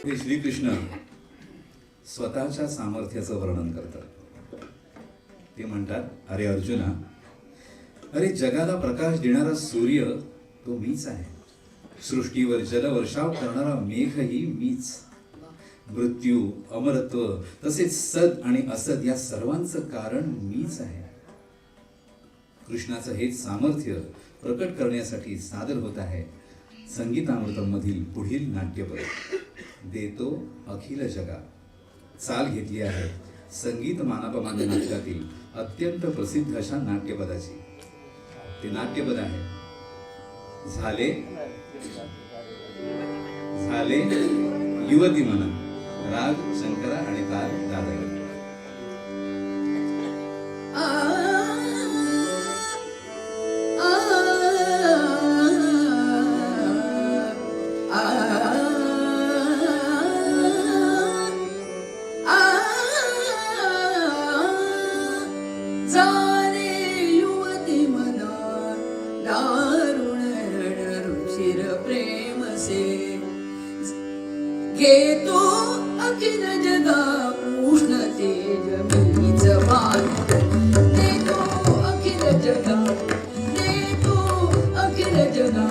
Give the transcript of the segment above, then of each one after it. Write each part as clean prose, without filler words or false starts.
हे श्रीकृष्ण स्वतःच्या सामर्थ्याचं वर्णन करतात. ते म्हणतात, अरे अर्जुना, अरे जगाला प्रकाश देणारा सूर्य तो मीच आहे. सृष्टीवर जलवर्षाव करणारा मेघही मीच. मृत्यू, अमरत्व तसेच सद आणि असद या सर्वांचं कारण मीच आहे. कृष्णाचं हे सामर्थ्य प्रकट करण्यासाठी सादर होत आहे संगीतामृतम मधील पुढील नाट्यपद. देतो अखिल जगा. चाल घेतली आहे संगीत मानापमान्य नाटकातील अत्यंत प्रसिद्ध अशा नाट्यपदाची. ते नाट्यपद आहे, झाले झाले युवती मन. राग शंकरा आणि ताल दादर. घेतो अखिल जगा उष्ण तेज मीच भान. देतो अखिल जगा, देतो अखिल जगा,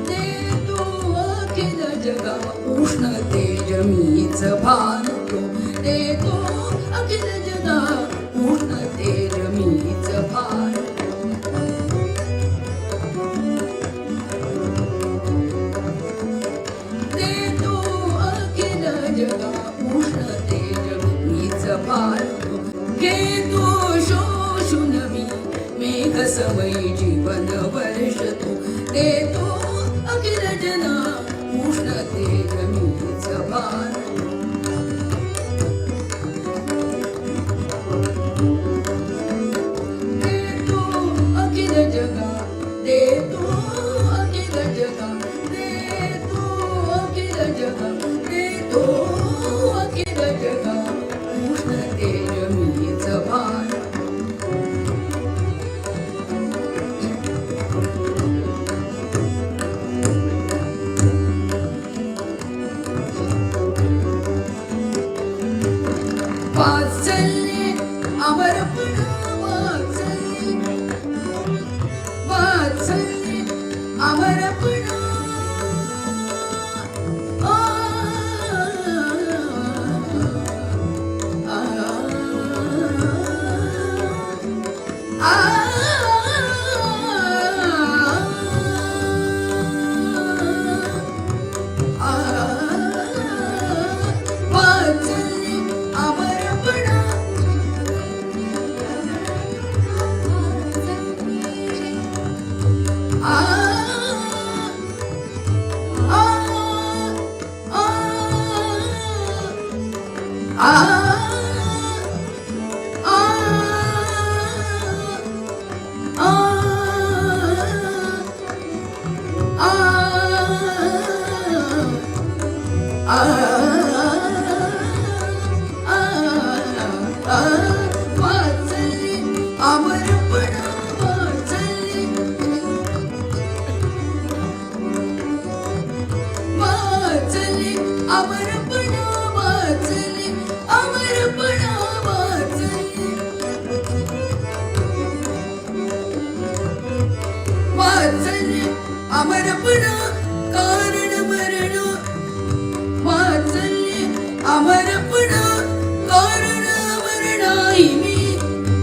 देतो अखिल जगा उष्ण तेज मीच भान. देतो अखिल जगा उष्ण तेज मीच भान. घेतो शोषून मी मेघ समयी जीवन वर्ष तू. देतो अखिल जना उष्ण तेज मीच भान. देतो अखिल जगा, देतो अखिल जगा, देतो अखिल जगा, देतो अखिल जगा उष्ण तेज मीच भान. वात्सल्ये अमरपण, वात्सल्ये, वात्सल्ये अमरपण. अमरपण कारण मरण. वात्सल्ये अमरपण कारण मरणाई मी,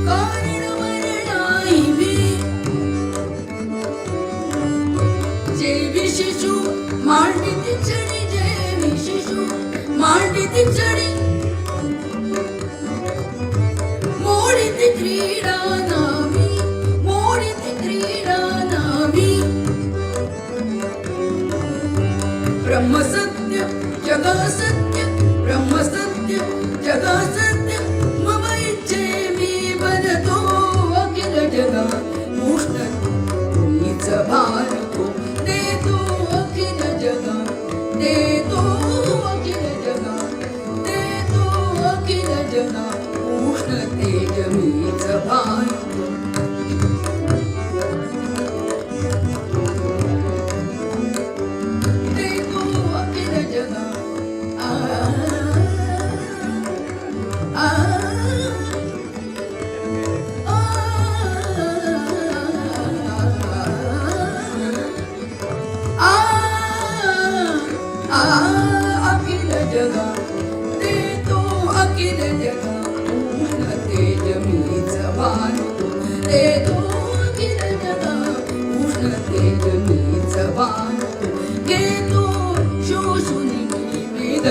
कारण मरणाई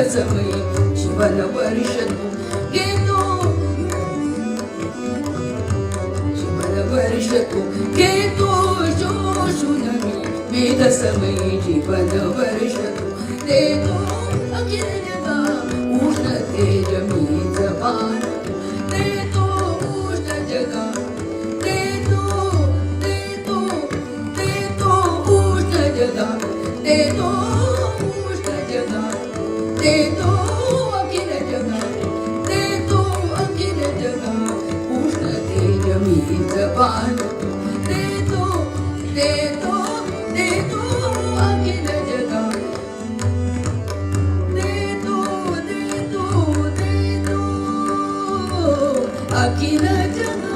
समय जीवन वर्ष तू घेतो जीवन वर्ष तू घेतो शोषून मी मेघ समय जीवन वर्ष तू देतो अखिल जगा उष्ण तेज मी जवान देतो उष्ण जगा देतो देतो देतो उष्ण जगा देतो उष्ण जगा देतो अखिल जगा देतो अखिल जगा उष्ण तेज मी जवान देतो देतो देतो अखिल जगा देतो देतो देतो अखिल जगा.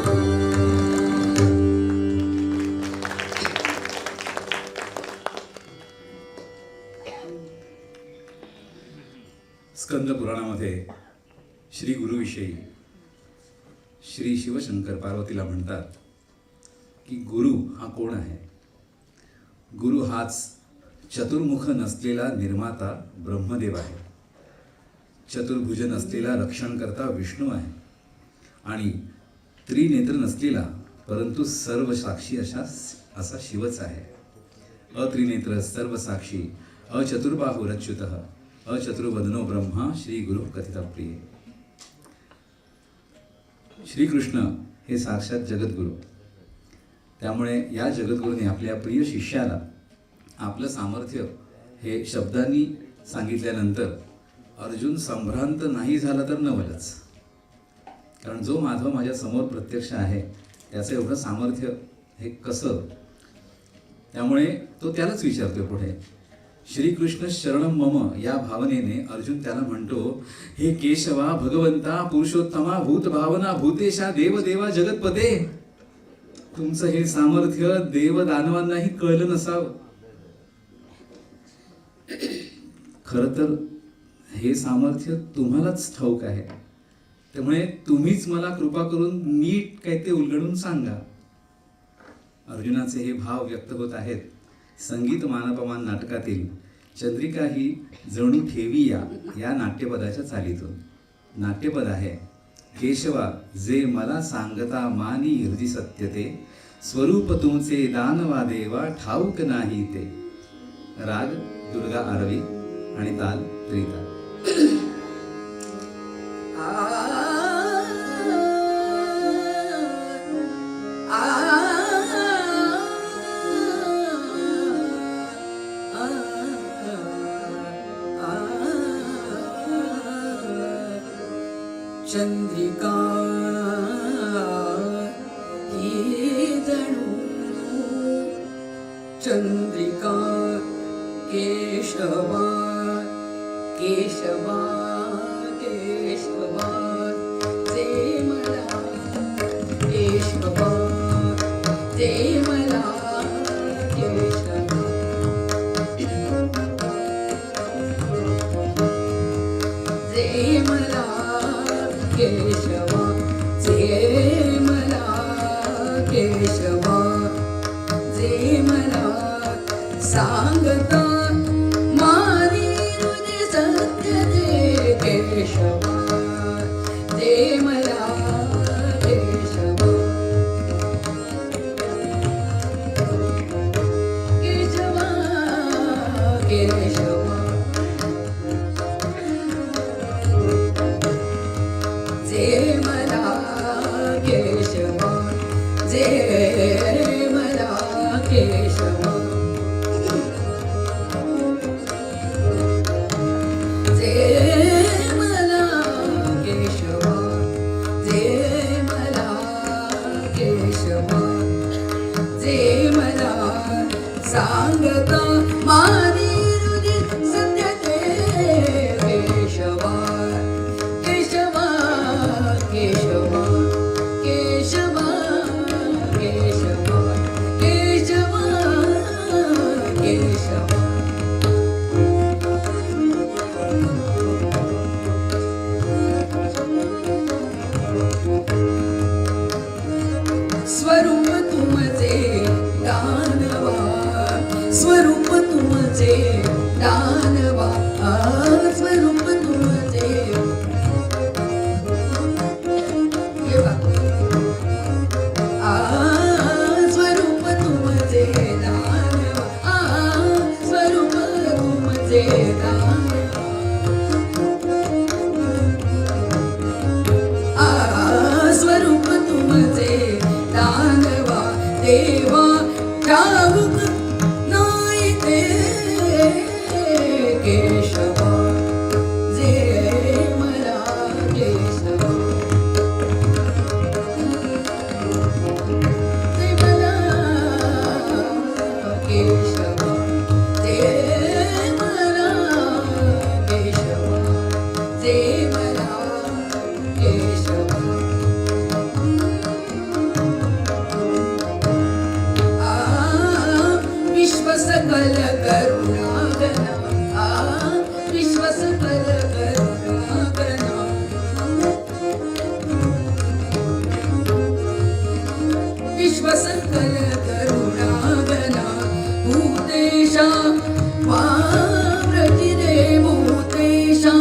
स्कंद पुराणामध्ये श्री गुरुविषयी श्री शिवशंकर पार्वतीला म्हणतात की गुरु हा कोण आहे. गुरु हाच चतुर्मुख नसलेला निर्माता ब्रह्मदेव आहे. चतुर्भुज नसलेला रक्षणकर्ता विष्णू आहे आणि त्रिनेत्र नसलेला परंतु सर्व साक्षी असा शिवच आहे. अत्रिनेत्र सर्व साक्षी अचतुर्बाहुरच्युतः अचतुर्वदनो ब्रह्मा श्री गुरु कथिता प्रिय. श्रीकृष्ण हे साक्षात जगद्गुरु. त्यामुळे या जगद्गुरूने आपल्या प्रिय शिष्याला आपलं सामर्थ्य हे शब्दांनी सांगितल्यानंतर अर्जुन संभ्रांत नाही झाला तर नवलच. कारण जो माधव माझ्या समोर प्रत्यक्ष आहे त्याचं एवढं सामर्थ्य हे कसं. त्यामुळे तो त्यालाच विचारतोय पुढे. श्रीकृष्ण शरणम मम या भावनेने अर्जुन त्याला म्हणतो, हे केशवा भगवंता पुरुषोत्तमा भूत भावना भूतेशा देवदेवा जगतपते. तुमचं हे सामर्थ्य देव दानवांनाही कळलं नसावं. खरं तर हे सामर्थ्य तुम्हालाच ठाऊक आहे. त्यामुळे तुम्हीच मला कृपा करून नीट काय ते उलगडून सांगा. अर्जुनाचे हे भाव व्यक्त होत आहेत संगीत मानपमान नाटकातील चंद्रिका ही जणू ठेवी या नाट्यपदाच्या चालीतून. नाट्यपद आहे, केशवा जे मला सांगता मानी हृदय सत्य ते, स्वरूप तुमचे दानवा देवा ठाऊक नाही ते. राग दुर्गा आरवी आणि ताल त्रिताल. चंद्रिका ही जणू चंद्रिका केशवा केशवा केशवा जे मला केशवा जे मला केशवा जे मला केशवा जे मला केशवा जे मला सांगता मानी हृदय सत्य ते केशवा जे मला केशवा केशवा केशवा जे मला केशवा जे मला केशवा जे मला केशवा जे मला केशवा जे मला सांगता मानी हृदय सत्य ते केशवा केशवा केशवा केशवा केशवा केशवा केशवा स्वरूप तुमचे दानवा स्वरूप तुमचे दानवा स्वरूप आ स्वरूप तुमचे दानवा स्वरूप तुमचे दानवा स्वरूप तुमचे दानवा देवा ठाऊक नाही ते केशवा जे मला केशवा ते मला केशवा ते मला केशवा जे मला केशवा विश्वसकल करुणागना विश्वसकल करुणागना विश्वसकल करुणागना भूतेशा वाव्रजिरे भूतेशा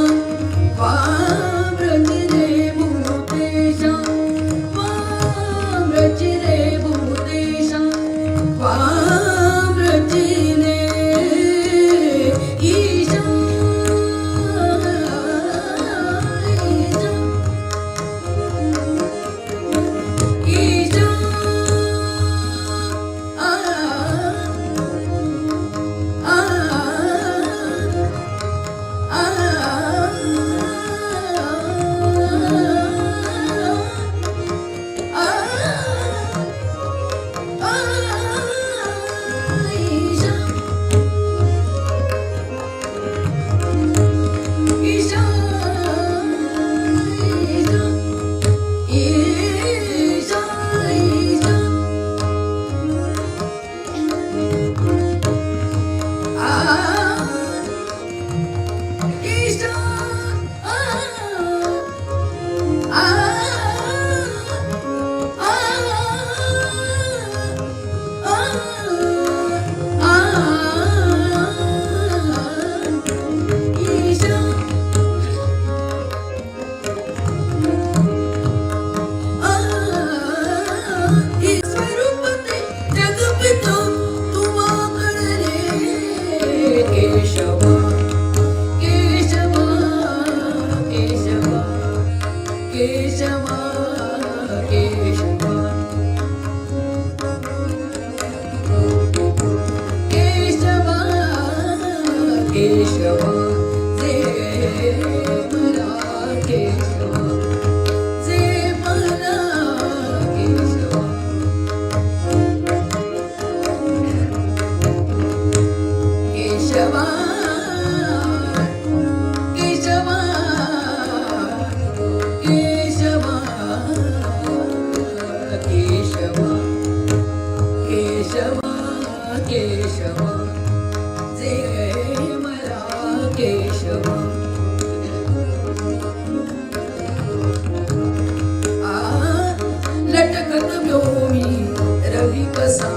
वाव्रजिरे भूतेशा वाव्रजिरे भूतेशा वाव्रजिरे ईशा ईशा स्वरूपते जगपितो तुमाकडे केशवा केशवा केशवा केशवा केशवा केशवा केशवा जे मला केशवा जे मला केशवा केशवा केशवा केशवा केशवा केशवा केशवा जे मला केशवा लटकत व्योमी रवी कसा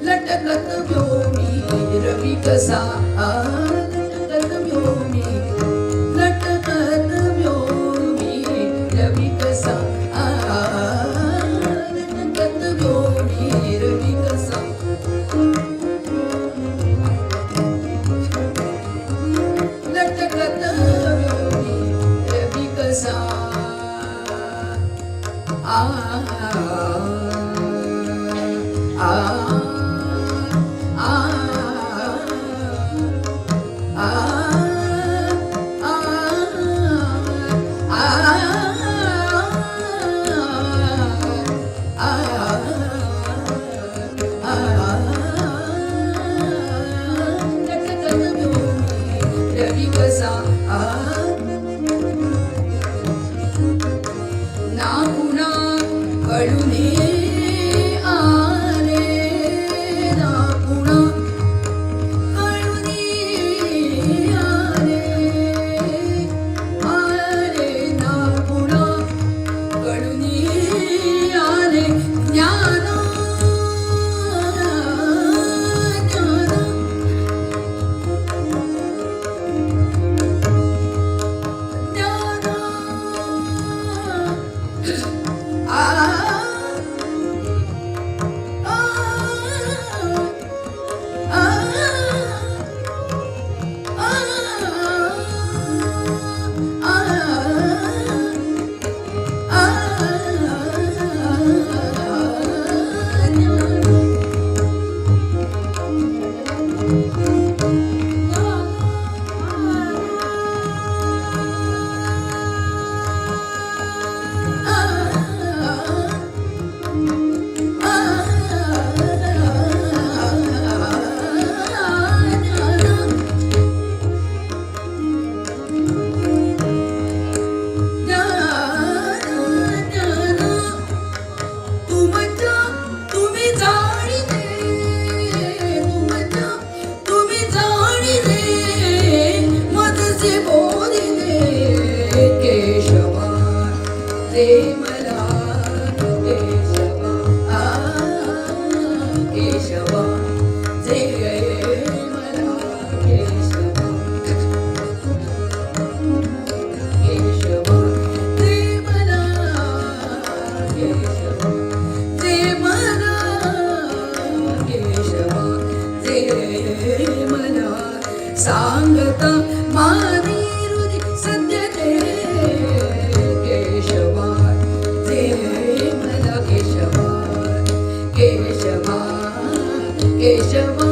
लटकत व्योमी रवी कसा लटकत व्योमी रवी कसा लटकत व्योमी रवी कसा लटकत व्योमी रवी कसा ना कुणा कळुने आले ना कुणा कळुने आले आले ना कुणा कळुने आले ज्ञान ज्ञान सांगता मारी हृदय सध्या ते केशवा ते मला केशवा केशवा केशवा